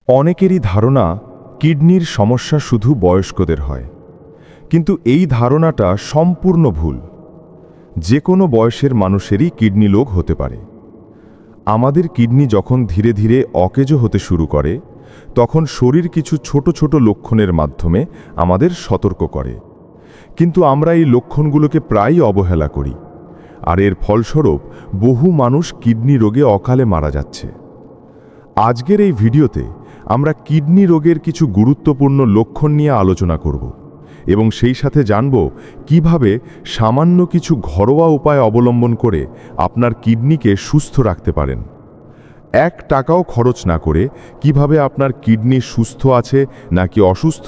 অনেকেরই ধারণা কিডনির সমস্যা শুধু বয়স্কদের হয়, কিন্তু এই ধারণাটা সম্পূর্ণ ভুল। যে কোনো বয়সের মানুষেরই কিডনি রোগ হতে পারে। আমাদের কিডনি যখন ধীরে ধীরে অকেজো হতে শুরু করে, তখন শরীর কিছু ছোট ছোট লক্ষণের মাধ্যমে আমাদের সতর্ক করে। কিন্তু আমরা এই লক্ষণগুলোকে প্রায়ই অবহেলা করি, আর এর ফলস্বরূপ বহু মানুষ কিডনি রোগে অকালে মারা যাচ্ছে। আজকের এই ভিডিওতে আমরা কিডনি রোগের কিছু গুরুত্বপূর্ণ লক্ষণ নিয়ে আলোচনা করব এবং সেই সাথে জানব কিভাবে সামান্য কিছু ঘরোয়া উপায় অবলম্বন করে আপনার কিডনিকে সুস্থ রাখতে পারেন। 1 টাকাও খরচ না করে কিভাবে আপনার কিডনি সুস্থ আছে নাকি অসুস্থ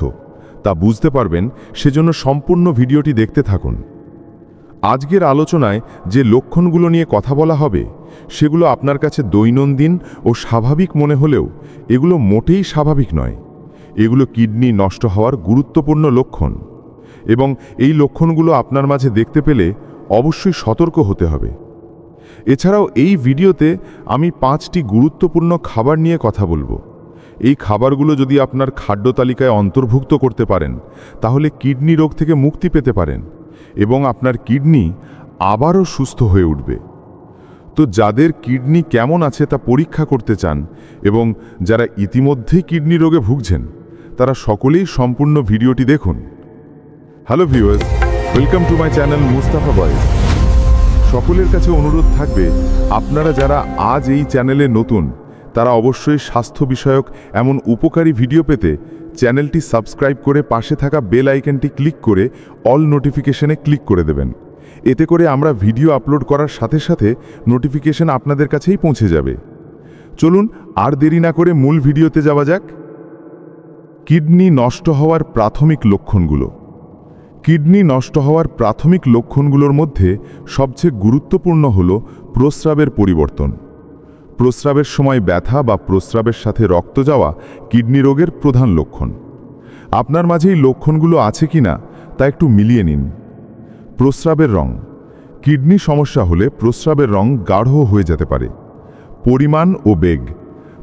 তা বুঝতে পারবেন, সেজন্য সম্পূর্ণ ভিডিওটি দেখতে থাকুন। আজকের আলোচনায় যে লক্ষণগুলো নিয়ে কথা বলা হবে সেগুলো আপনার কাছে দৈনন্দিন ও স্বাভাবিক মনে হলেও এগুলো মোটেই স্বাভাবিক নয়। এগুলো কিডনি নষ্ট হওয়ার গুরুত্বপূর্ণ লক্ষণ, এবং এই লক্ষণগুলো আপনার মাঝে দেখতে পেলে অবশ্যই সতর্ক হতে হবে। এছাড়াও এই ভিডিওতে আমি 5টি গুরুত্বপূর্ণ খাবার নিয়ে কথা বলবো। এই খাবারগুলো যদি আপনার খাদ্য তালিকায় অন্তর্ভুক্ত করতে পারেন, তাহলে কিডনি রোগ থেকে মুক্তি পেতে পারেন এবং আপনার কিডনি আবারও সুস্থ হয়ে উঠবে। তো যাদের কিডনি কেমন আছে তা পরীক্ষা করতে চান এবং যারা ইতিমধ্যেই কিডনি রোগে ভুগছেন, তারা সকলেই সম্পূর্ণ ভিডিওটি দেখুন। Hello viewers, welcome to my channel Mustafa boys. সকলের কাছে অনুরোধ থাকবে, আপনারা যারা আজ এই চ্যানেলে নতুন, তারা অবশ্যই স্বাস্থ্য বিষয়ক এমন উপকারী ভিডিও পেতে চ্যানেলটি সাবস্ক্রাইব করে পাশে থাকা বেল আইকনটি ক্লিক করে অল নোটিফিকেশনে ক্লিক করে দেবেন। এতে করে আমরা ভিডিও আপলোড করার সাথে সাথে নোটিফিকেশন আপনাদের কাছেই পৌঁছে যাবে। চলুন আর দেরি না করে মূল ভিডিওতে যাওয়া যাক। কিডনি নষ্ট হওয়ার প্রাথমিক লক্ষণগুলো। কিডনি নষ্ট হওয়ার প্রাথমিক লক্ষণগুলোর মধ্যে সবচেয়ে গুরুত্বপূর্ণ হল প্রস্রাবের পরিবর্তন। প্রস্রাবের সময় ব্যথা বা প্রস্রাবের সাথে রক্ত যাওয়া কিডনি রোগের প্রধান লক্ষণ। আপনার মাঝে এই লক্ষণগুলো আছে কিনা তা একটু মিলিয়ে নিন। প্রস্রাবের রং। কিডনি সমস্যা হলে প্রস্রাবের রং গাঢ় হয়ে যেতে পারে। পরিমাণ ও বেগ।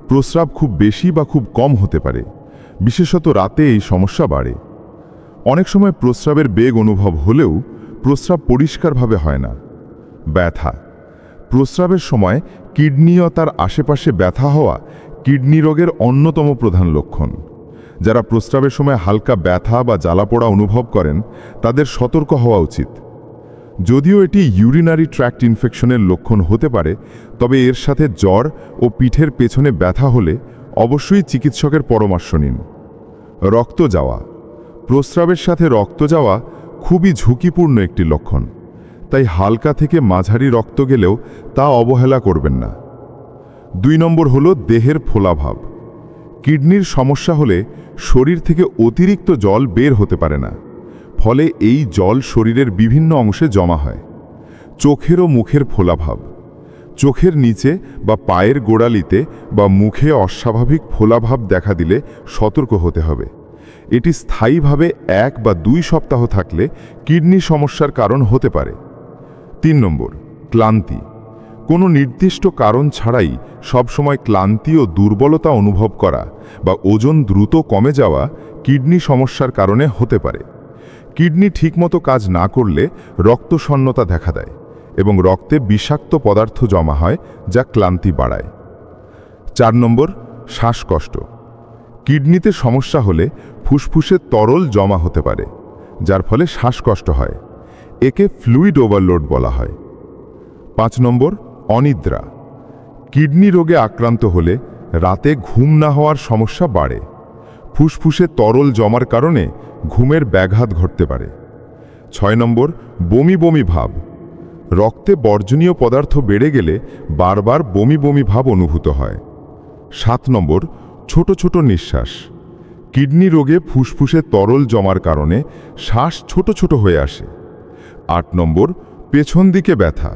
প্রস্রাব খুব বেশি বা খুব কম হতে পারে, বিশেষত রাতে এই সমস্যা বাড়ে। অনেক সময় প্রস্রাবের বেগ অনুভব হলেও প্রস্রাব পরিষ্কারভাবে হয় না। ব্যথা। প্রস্রাবের সময় কিডনি ও তার আশেপাশে ব্যথা হওয়া কিডনি রোগের অন্যতম প্রধান লক্ষণ। যারা প্রস্রাবের সময় হালকা ব্যথা বা জ্বালাপোড়া অনুভব করেন, তাদের সতর্ক হওয়া উচিত। যদিও এটি ইউরিনারি ট্র্যাক্ট ইনফেকশনের লক্ষণ হতে পারে, তবে এর সাথে জ্বর ও পিঠের পেছনে ব্যথা হলে অবশ্যই চিকিৎসকের পরামর্শ নিন। রক্ত যাওয়া। প্রস্রাবের সাথে রক্ত যাওয়া খুবই ঝুঁকিপূর্ণ একটি লক্ষণ, তাই হালকা থেকে মাঝারি রক্ত গেলেও তা অবহেলা করবেন না। 2 নম্বর হল দেহের ফোলাভাব। কিডনির সমস্যা হলে শরীর থেকে অতিরিক্ত জল বের হতে পারে না, ফলে এই জল শরীরের বিভিন্ন অংশে জমা হয়। চোখের ও মুখের ফোলাভাব। চোখের নিচে বা পায়ের গোড়ালিতে বা মুখে অস্বাভাবিক ফোলাভাব দেখা দিলে সতর্ক হতে হবে। এটি স্থায়ীভাবে 1 বা 2 সপ্তাহ থাকলে কিডনি সমস্যার কারণ হতে পারে। 3 নম্বর, ক্লান্তি। কোনো নির্দিষ্ট কারণ ছাড়াই সবসময় ক্লান্তি ও দুর্বলতা অনুভব করা বা ওজন দ্রুত কমে যাওয়া কিডনি সমস্যার কারণে হতে পারে। কিডনি ঠিকমতো কাজ না করলে রক্তশূন্যতা দেখা দেয় এবং রক্তে বিষাক্ত পদার্থ জমা হয়, যা ক্লান্তি বাড়ায়। 4 নম্বর, শ্বাসকষ্ট। কিডনিতে সমস্যা হলে ফুসফুসে তরল জমা হতে পারে, যার ফলে শ্বাসকষ্ট হয়। একে ফ্লুইড ওভারলোড বলা হয়। 5 নম্বর, অনিদ্রা। কিডনি রোগে আক্রান্ত হলে রাতে ঘুম না হওয়ার সমস্যা বাড়ে। ফুসফুসে তরল জমার কারণে ঘুমের ব্যাঘাত ঘটতে পারে। 6 নম্বর, বমি বমি ভাব। রক্তে বর্জনীয় পদার্থ বেড়ে গেলে বারবার বমি বমি ভাব অনুভূত হয়। 7 নম্বর, ছোট ছোট নিঃশ্বাস। কিডনি রোগে ফুসফুসে তরল জমার কারণে শ্বাস ছোট ছোট হয়ে আসে। 8 নম্বর, পেছন দিকে ব্যথা।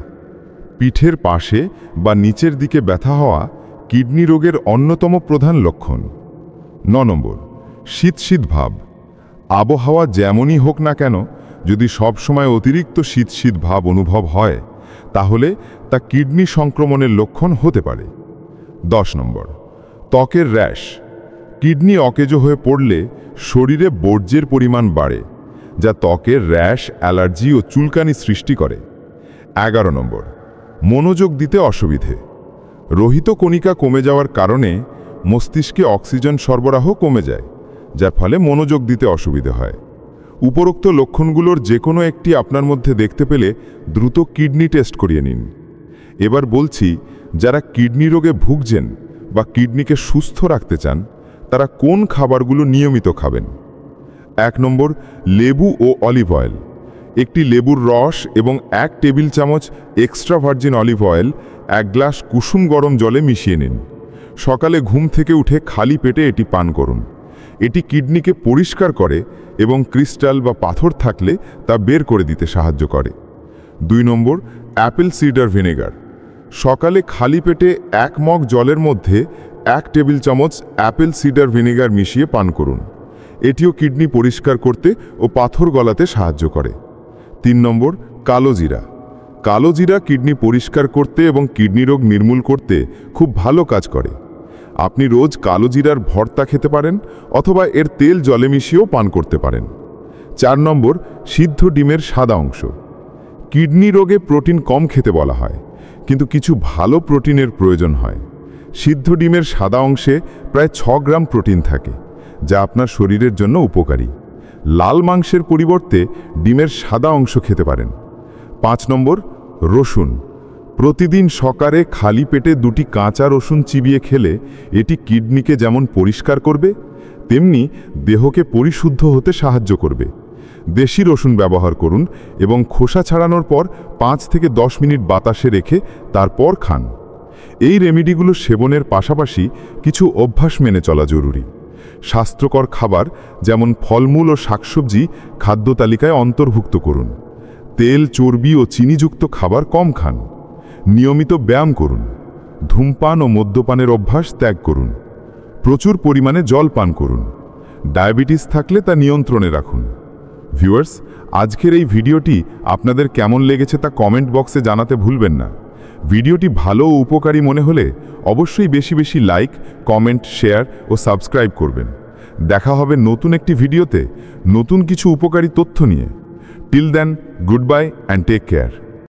পিঠের পাশে বা নিচের দিকে ব্যথা হওয়া কিডনি রোগের অন্যতম প্রধান লক্ষণ। 9 নম্বর, শীত শীত ভাব। আবহাওয়া যেমনই হোক না কেন, যদি সব সময় অতিরিক্ত শীত শীত ভাব অনুভব হয়, তাহলে তা কিডনি সংক্রমণের লক্ষণ হতে পারে। 10 নম্বর, ত্বকের র্যাশ। কিডনি অকেজো হয়ে পড়লে শরীরে বর্জ্যের পরিমাণ বাড়ে, যা ত্বকের র্যাশ, অ্যালার্জি ও চুলকানি সৃষ্টি করে। 11 নম্বর, মনোযোগ দিতে অসুবিধে। রোহিত কণিকা কমে যাওয়ার কারণে মস্তিষ্কে অক্সিজেন সরবরাহ কমে যায়, যার ফলে মনোযোগ দিতে অসুবিধে হয়। উপরোক্ত লক্ষণগুলোর যে কোনো একটি আপনার মধ্যে দেখতে পেলে দ্রুত কিডনি টেস্ট করিয়ে নিন। এবার বলছি, যারা কিডনি রোগে ভুগছেন বা কিডনিকে সুস্থ রাখতে চান, তারা কোন খাবারগুলো নিয়মিত খাবেন। 1 নম্বর, লেবু ও অলিভ অয়েল। একটি লেবুর রস এবং 1 টেবিল চামচ extra virgin olive oil 1 glass কুসুম গরম জলে মিশিয়ে নিন। সকালে ঘুম থেকে উঠে খালি পেটে এটি পান করুন। এটি কিডনিকে পরিষ্কার করে এবং ক্রিস্টাল বা পাথর থাকলে তা বের করে দিতে সাহায্য করে। 2 নম্বর, অ্যাপেল সিডার ভিনেগার। সকালে খালি পেটে 1 মগ জলের মধ্যে 1 টেবিল চামচ অ্যাপেল সিডার ভিনেগার মিশিয়ে পান করুন। এটিও কিডনি পরিষ্কার করতে ও পাথর গলাতে সাহায্য করে। 3 নম্বর, কালো জিরা। কালো জিরা কিডনি পরিষ্কার করতে এবং কিডনি রোগ নির্মূল করতে খুব ভালো কাজ করে। আপনি রোজ কালো জিরার ভর্তা খেতে পারেন অথবা এর তেল জলে মিশিয়েও পান করতে পারেন। 4 নম্বর, সিদ্ধ ডিমের সাদা অংশ। কিডনি রোগে প্রোটিন কম খেতে বলা হয়, কিন্তু কিছু ভালো প্রোটিনের প্রয়োজন হয়। সিদ্ধ ডিমের সাদা অংশে প্রায় 6 গ্রাম প্রোটিন থাকে, যা আপনার শরীরের জন্য উপকারী। লাল মাংসের পরিবর্তে ডিমের সাদা অংশ খেতে পারেন। 5 নম্বর, রসুন। প্রতিদিন সকালে খালি পেটে 2টি কাঁচা রসুন চিবিয়ে খেলে এটি কিডনিকে যেমন পরিষ্কার করবে, তেমনি দেহকে পরিশুদ্ধ হতে সাহায্য করবে। দেশি রসুন ব্যবহার করুন এবং খোসা ছাড়ানোর পর 5 থেকে 10 মিনিট বাতাসে রেখে তারপর খান। এই রেমেডিগুলো সেবনের পাশাপাশি কিছু অভ্যাস মেনে চলা জরুরি। স্বাস্থ্যকর খাবার যেমন ফলমূল ও শাকসবজি খাদ্য তালিকায় অন্তর্ভুক্ত করুন। তেল, চর্বি ও চিনিযুক্ত খাবার কম খান। নিয়মিত ব্যায়াম করুন। ধূমপান ও মদ্যপানের অভ্যাস ত্যাগ করুন। প্রচুর পরিমাণে জল পান করুন। ডায়াবেটিস থাকলে তা নিয়ন্ত্রণে রাখুন। ভিউয়ার্স, আজকের এই ভিডিওটি আপনাদের কেমন লেগেছে তা কমেন্ট বক্সে জানাতে ভুলবেন না। ভিডিওটি ভালো ও উপকারী মনে হলে অবশ্যই বেশি বেশি লাইক, কমেন্ট, শেয়ার ও সাবস্ক্রাইব করবেন। দেখা হবে নতুন একটি ভিডিওতে নতুন কিছু উপকারী তথ্য নিয়ে। Till then, goodbye and take care.